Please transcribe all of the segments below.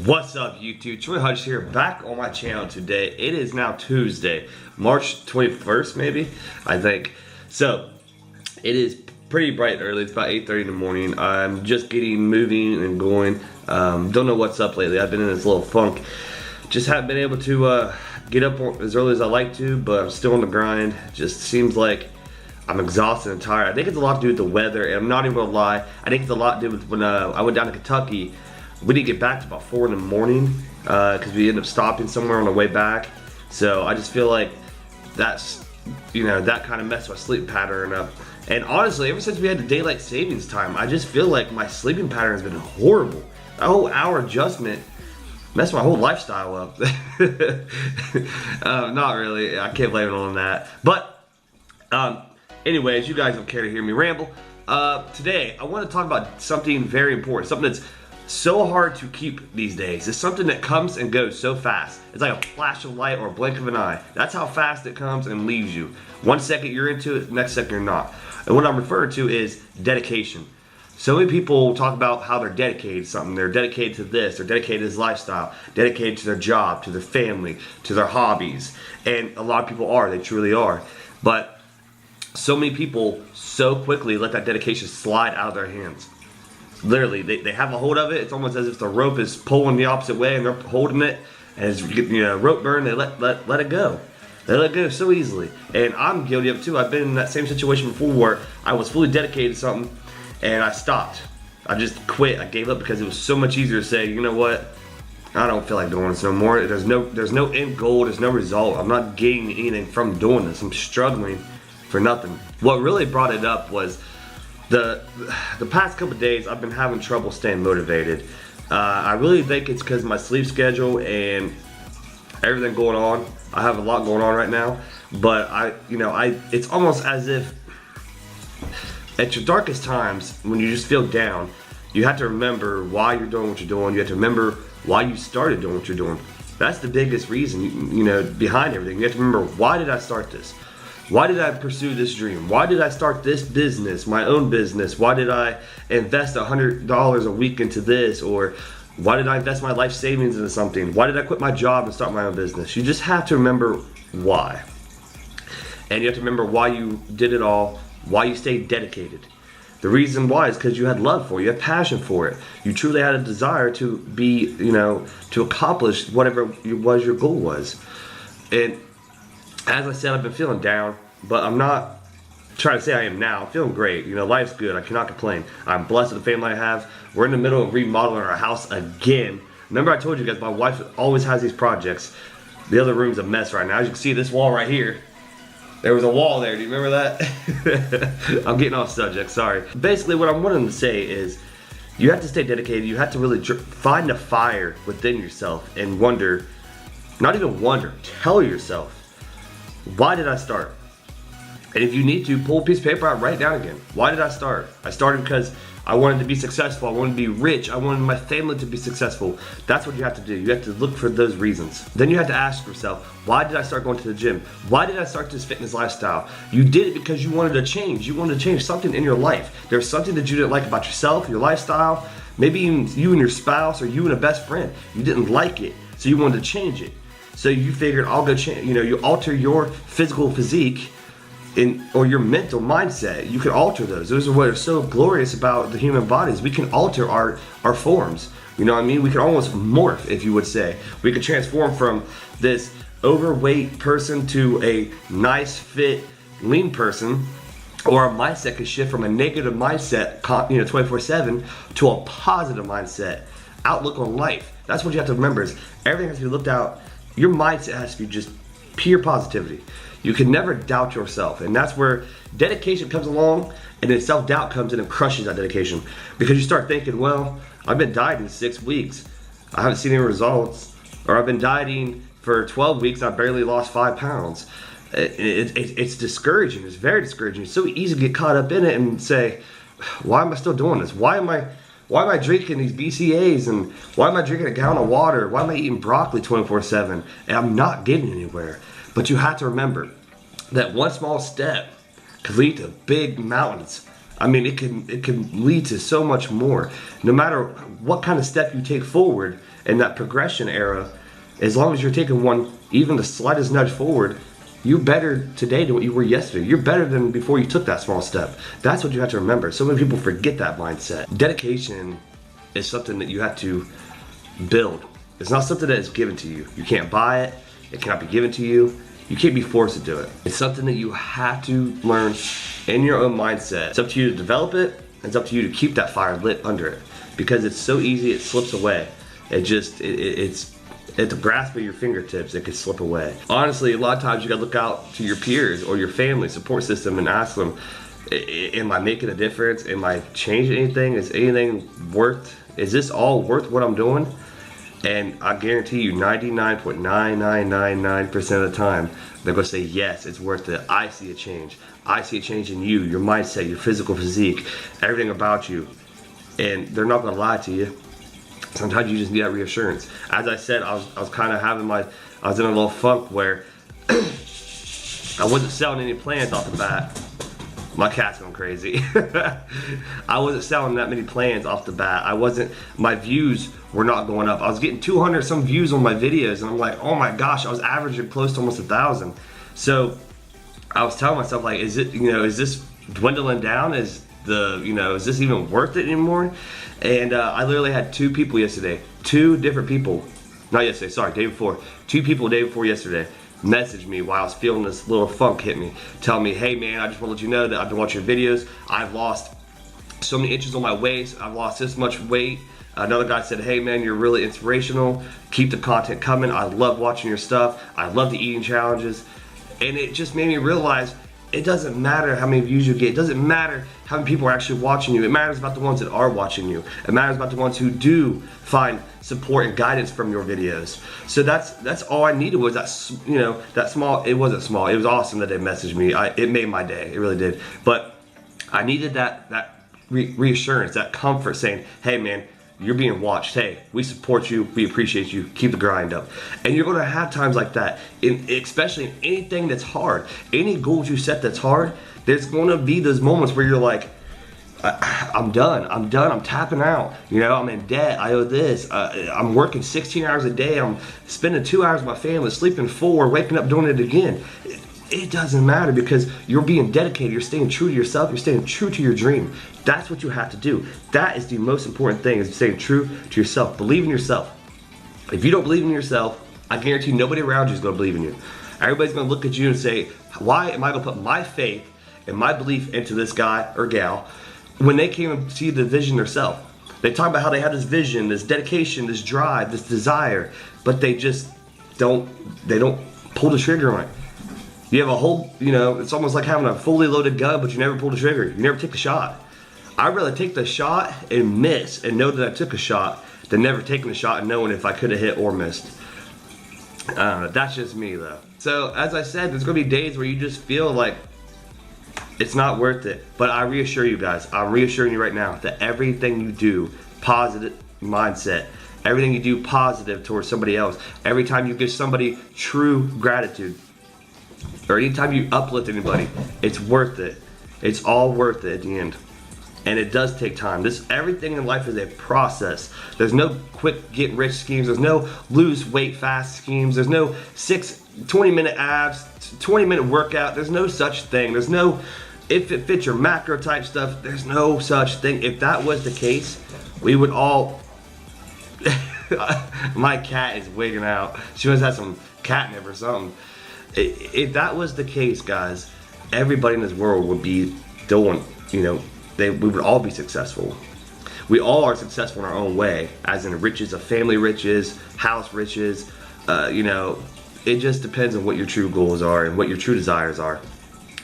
What's up YouTube? Troy.s.Hutchinson here, back on my channel today. It is now Tuesday, March 21st maybe, I think. So, it is pretty bright early. It's about 8:30 in the morning. I'm just getting moving and going. Don't know what's up lately. I've been in this little funk. Just haven't been able to get up as early as I like to, but I'm still on the grind. Just seems like I'm exhausted and tired. I think it's a lot to do with the weather, and I'm not even gonna lie. I think it's a lot to do with when I went down to Kentucky. We didn't get back to about 4 in the morning because we ended up stopping somewhere on the way back. So I just feel like that's, that kind of messed my sleep pattern up. And honestly, ever since we had the daylight savings time, I just feel like my sleeping pattern has been horrible. That whole hour adjustment messed my whole lifestyle up. Not really, I can't blame it on that. But anyways, you guys don't care to hear me ramble. Today, I want to talk about something very important, something that's so hard to keep these days. It's something that comes and goes so fast. It's like a flash of light or a blink of an eye. That's how fast it comes and leaves you. 1 second you're into it, next second you're not. And what I'm referring to is dedication. So many people talk about how they're dedicated to something. They're dedicated to this, they're dedicated to this lifestyle, dedicated to their job, to their family, to their hobbies. And a lot of people are, they truly are. But so many people so quickly let that dedication slide out of their hands. Literally, they have a hold of it. It's almost as if the rope is pulling the opposite way and they're holding it, and it's rope burn. They let it go. They let it go so easily, and I'm guilty of it too. I've been in that same situation before where I was fully dedicated to something, and I stopped. I just quit. I gave up because it was so much easier to say, you know what? I don't feel like doing this no more. There's no end goal. There's no result. I'm not getting anything from doing this. I'm struggling for nothing. What really brought it up was the past couple of days I've been having trouble staying motivated. I really think it's because of my sleep schedule and everything going on. I have a lot going on right now, but it's almost as if at your darkest times when you just feel down, you have to remember why you're doing what you're doing. You have to remember why you started doing what you're doing. That's the biggest reason, behind everything. You have to remember, why did I start this? Why did I pursue this dream? Why did I start this business, my own business? Why did I invest $100 a week into this? Or why did I invest my life savings into something? Why did I quit my job and start my own business? You just have to remember why. And you have to remember why you did it all, why you stayed dedicated. The reason why is because you had love for it, you had passion for it. You truly had a desire to be, to accomplish whatever it was your goal was. And as I said, I've been feeling down, but I'm not trying to say I am now. I'm feeling great. Life's good. I cannot complain. I'm blessed with the family I have. We're in the middle of remodeling our house again. Remember I told you guys my wife always has these projects. The other room's a mess right now. As you can see, this wall right here, there was a wall there. Do you remember that? I'm getting off subject, sorry. Basically, what I'm wanting to say is you have to stay dedicated. You have to really find a fire within yourself and wonder, not even wonder, tell yourself, why did I start? And if you need to, pull a piece of paper out, write it down again. Why did I start? I started because I wanted to be successful. I wanted to be rich. I wanted my family to be successful. That's what you have to do. You have to look for those reasons. Then you have to ask yourself, why did I start going to the gym? Why did I start this fitness lifestyle? You did it because you wanted to change. You wanted to change something in your life. There's something that you didn't like about yourself, your lifestyle, maybe even you and your spouse or you and a best friend. You didn't like it, so you wanted to change it. So you figured, I'll go change, you alter your physical physique or your mental mindset. You can alter those. Those are what are so glorious about the human bodies. We can alter our forms. You know what I mean? We can almost morph, if you would say. We could transform from this overweight person to a nice, fit, lean person. Or our mindset could shift from a negative mindset, 24/7, to a positive mindset, outlook on life. That's what you have to remember is everything has to be looked out. Your mindset has to be just pure positivity. You can never doubt yourself, and that's where dedication comes along, and then self-doubt comes in and crushes that dedication. Because you start thinking, well, I've been dieting 6 weeks, I haven't seen any results, or I've been dieting for 12 weeks, I barely lost 5 pounds. It's discouraging. It's very discouraging. It's so easy to get caught up in it and say, why am I still doing this? Why am I drinking these BCAAs, and why am I drinking a gallon of water? Why am I eating broccoli 24/7? And I'm not getting anywhere. But you have to remember that one small step could lead to big mountains I mean, it can lead to so much more. No matter what kind of step you take forward in that progression era, as long as you're taking one, even the slightest nudge forward, you're better today than what you were yesterday. You're better than before you took that small step. That's what you have to remember. So many people forget that mindset. Dedication is something that you have to build. It's not something that is given to you. You can't buy it. It cannot be given to you. You can't be forced to do it. It's something that you have to learn in your own mindset. It's up to you to develop it, and it's up to you to keep that fire lit under it. Because it's so easy, it slips away. It's at the grasp of your fingertips, it could slip away. Honestly, a lot of times you gotta look out to your peers or your family support system and ask them, am I making a difference? Am I changing anything? Is this all worth what I'm doing? And I guarantee you 99.9999% of the time, they're gonna say, yes, it's worth it. I see a change. I see a change in you, your mindset, your physical physique, everything about you. And they're not gonna lie to you. Sometimes you just need that reassurance. As I said, I was kind of having I was in a little funk where I wasn't selling any plans off the bat. My cat's going crazy. I wasn't selling that many plans off the bat. My views were not going up. I was getting 200 some views on my videos, and I'm like, oh my gosh, I was averaging close to almost 1,000. So I was telling myself, like, is this dwindling down? Is this even worth it anymore? And I literally had 2 people yesterday, 2 different people, not yesterday, sorry, day before, 2 people the day before yesterday messaged me while I was feeling this little funk hit me, telling me, hey man, I just want to let you know that I've been watching your videos. I've lost so many inches on my waist. I've lost this much weight. Another guy said, hey man, you're really inspirational. Keep the content coming. I love watching your stuff. I love the eating challenges. And it just made me realize it doesn't matter how many views you get. It doesn't matter how many people are actually watching you. It matters about the ones that are watching you. It matters about the ones who do find support and guidance from your videos. So that's all I needed was that small. It wasn't small. It was awesome that they messaged me. It made my day. It really did. But I needed that reassurance, that comfort, saying, hey man, you're being watched. Hey, we support you. We appreciate you. Keep the grind up. And you're going to have times like that, especially in anything that's hard. Any goals you set that's hard, there's going to be those moments where you're like, I'm done. I'm tapping out. I'm in debt. I owe this. I'm working 16 hours a day. I'm spending 2 hours with my family, sleeping 4, waking up doing it again. It doesn't matter because you're being dedicated. You're staying true to yourself. You're staying true to your dream. That's what you have to do. That is the most important thing, is staying true to yourself. Believe in yourself. If you don't believe in yourself, I guarantee nobody around you is going to believe in you. Everybody's going to look at you and say, why am I going to put my faith and my belief into this guy or gal when they can't even see the vision themselves? They talk about how they have this vision, this dedication, this drive, this desire, but they just don't pull the trigger on it. You have a whole, it's almost like having a fully loaded gun, but you never pull the trigger. You never take the shot. I'd rather take the shot and miss and know that I took a shot than never taking the shot and knowing if I could have hit or missed. That's just me though. So as I said, there's gonna be days where you just feel like it's not worth it. But I reassure you guys, I'm reassuring you right now that everything you do, positive mindset, everything you do positive towards somebody else, every time you give somebody true gratitude, or anytime you uplift anybody, it's worth it. It's all worth it at the end. And it does take time. Everything in life is a process. There's no quick get rich schemes. There's no lose weight fast schemes. There's no 20-minute abs, 20-minute workout. There's no such thing. There's no if it fits your macro type stuff. There's no such thing. If that was the case, we would all my cat is wigging out. She must have some catnip or something. If that was the case, guys, everybody in this world would be doing, we would all be successful. We all are successful in our own way, as in riches of family riches, house riches. It just depends on what your true goals are and what your true desires are.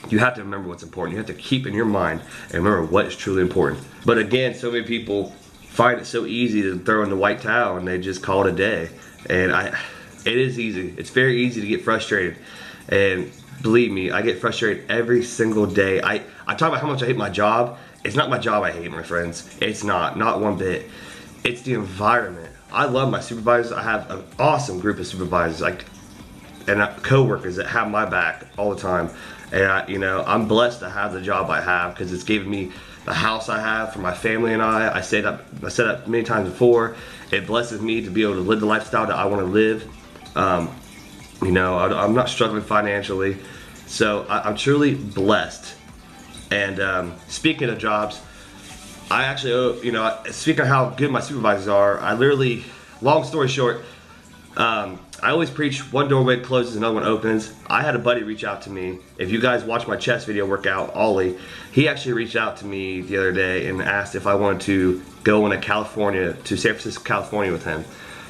You have to remember what's important. You have to keep in your mind and remember what is truly important. But again, so many people find it so easy to throw in the white towel and they just call it a day. And it is easy. It's very easy to get frustrated. And believe me, I get frustrated every single day. I talk about how much I hate my job. It's not my job I hate, my friends. It's not one bit. It's the environment. I love my supervisors. I have an awesome group of supervisors, and co-workers that have my back all the time. And I'm blessed to have the job I have because it's given me the house I have for my family and I said that many times before. It blesses me to be able to live the lifestyle that I want to live. You know, I'm not struggling financially, so I'm truly blessed. And speaking of jobs, I actually, you know, speaking of how good my supervisors are, I literally, long story short, I always preach one doorway closes, another one opens. I had a buddy reach out to me. If you guys watch my chest video workout, Ollie, he actually reached out to me the other day and asked if I wanted to go to California, to San Francisco, California with him.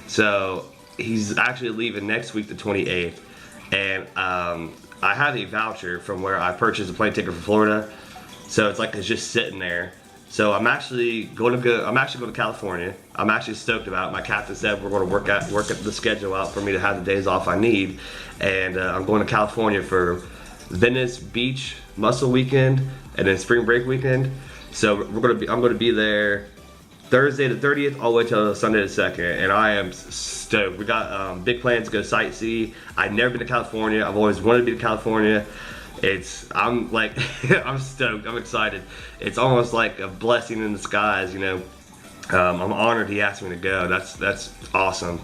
So he's actually leaving next week, the 28th. And I have a voucher from where I purchased a plane ticket for Florida. So it's like it's just sitting there. So I'm actually going to California. I'm actually stoked about it. My captain said we're going to work at the schedule out for me to have the days off I need, and I'm going to California for Venice Beach Muscle Weekend and then Spring Break Weekend. So I'm going to be there Thursday the 30th all the way till Sunday the 2nd, and I am stoked. We got big plans to go sightsee. I've never been to California. I've always wanted to be to California. I'm like, I'm stoked, I'm excited. It's almost like a blessing in disguise, you know. I'm honored he asked me to go. That's awesome.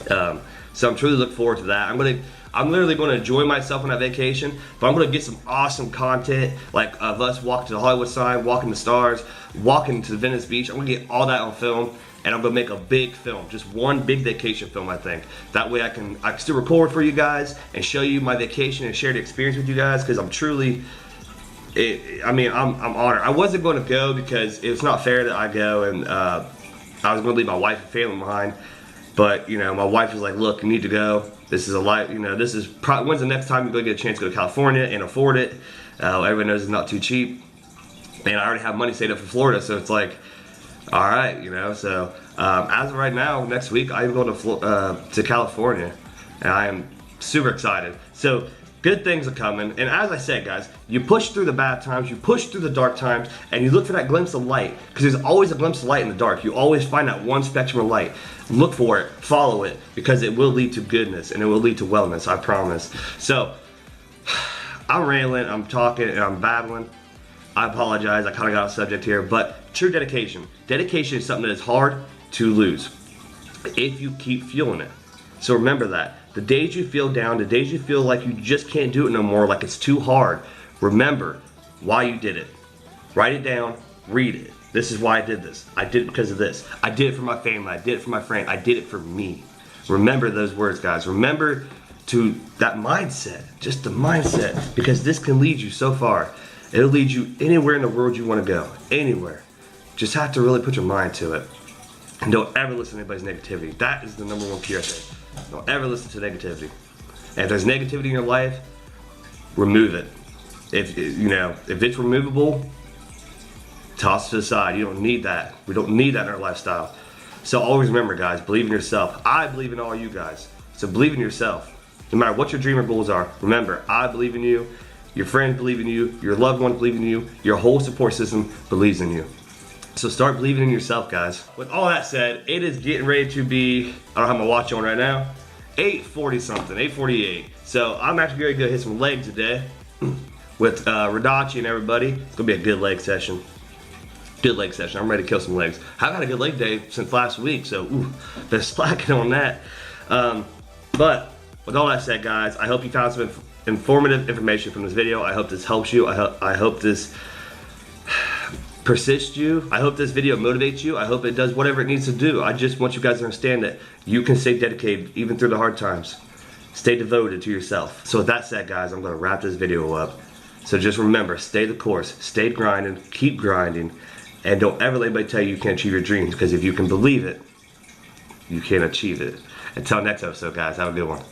So I'm truly looking forward to that. I'm literally going to enjoy myself on that vacation, but I'm going to get some awesome content, like of us walking to the Hollywood sign, walking the stars, walking to Venice Beach. I'm going to get all that on film, and I'm going to make a big film, just one big vacation film, I think. That way I can still record for you guys and show you my vacation and share the experience with you guys, because I'm truly, I'm honored. I wasn't going to go because it's not fair that I go, and I was going to leave my wife and family behind. But, you know, my wife was like, look, you need to go. This is a life, you know, this is probably, when's the next time you're going to get a chance to go to California and afford it? Everyone knows it's not too cheap. And I already have money saved up for Florida, so it's like, all right, you know. So as of right now, next week, I'm going to California. And I am super excited. So good things are coming. And as I said, guys, you push through the bad times, you push through the dark times, and you look for that glimpse of light. Because there's always a glimpse of light in the dark. You always find that one spectrum of light. Look for it, follow it, because it will lead to goodness and it will lead to wellness, I promise. So, I'm rambling, I'm talking, and I'm babbling. I apologize, I kind of got off subject here, but true dedication. Dedication is something that is hard to lose if you keep fueling it. So remember that. The days you feel down, the days you feel like you just can't do it no more, like it's too hard, remember why you did it. Write it down, read it. This is why I did this. I did it because of this. I did it for my family. I did it for my friend. I did it for me. Remember those words, guys. Remember to that mindset, just the mindset, because this can lead you so far. It'll lead you anywhere in the world you want to go, anywhere. Just have to really put your mind to it. And don't ever listen to anybody's negativity. That is the number one key, I think. Don't ever listen to negativity. And if there's negativity in your life, remove it. If it's removable, toss it to the side. You don't need that. We don't need that in our lifestyle. So always remember, guys, believe in yourself. I believe in all you guys. So believe in yourself. No matter what your dream or goals are, remember, I believe in you. Your friends believe in you. Your loved ones believe in you. Your whole support system believes in you. So start believing in yourself, guys. With all that said, it is getting ready to be, I don't have my watch on right now, 8:40 something, 8:48. So I'm actually going to go hit some legs today with Radachi and everybody. It's going to be a good leg session. Good leg session. I'm ready to kill some legs. I've had a good leg day since last week, so been slacking on that. But with all that said, guys, I hope you found some informative information from this video. I hope this helps you. I hope this persists you. I hope this video motivates you. I hope it does whatever it needs to do. I just want you guys to understand that you can stay dedicated even through the hard times. Stay devoted to yourself. So with that said, guys, I'm going to wrap this video up. So just remember, stay the course, stay grinding, keep grinding, and don't ever let anybody tell you you can't achieve your dreams, because if you can believe it, you can achieve it. Until next episode, guys, have a good one.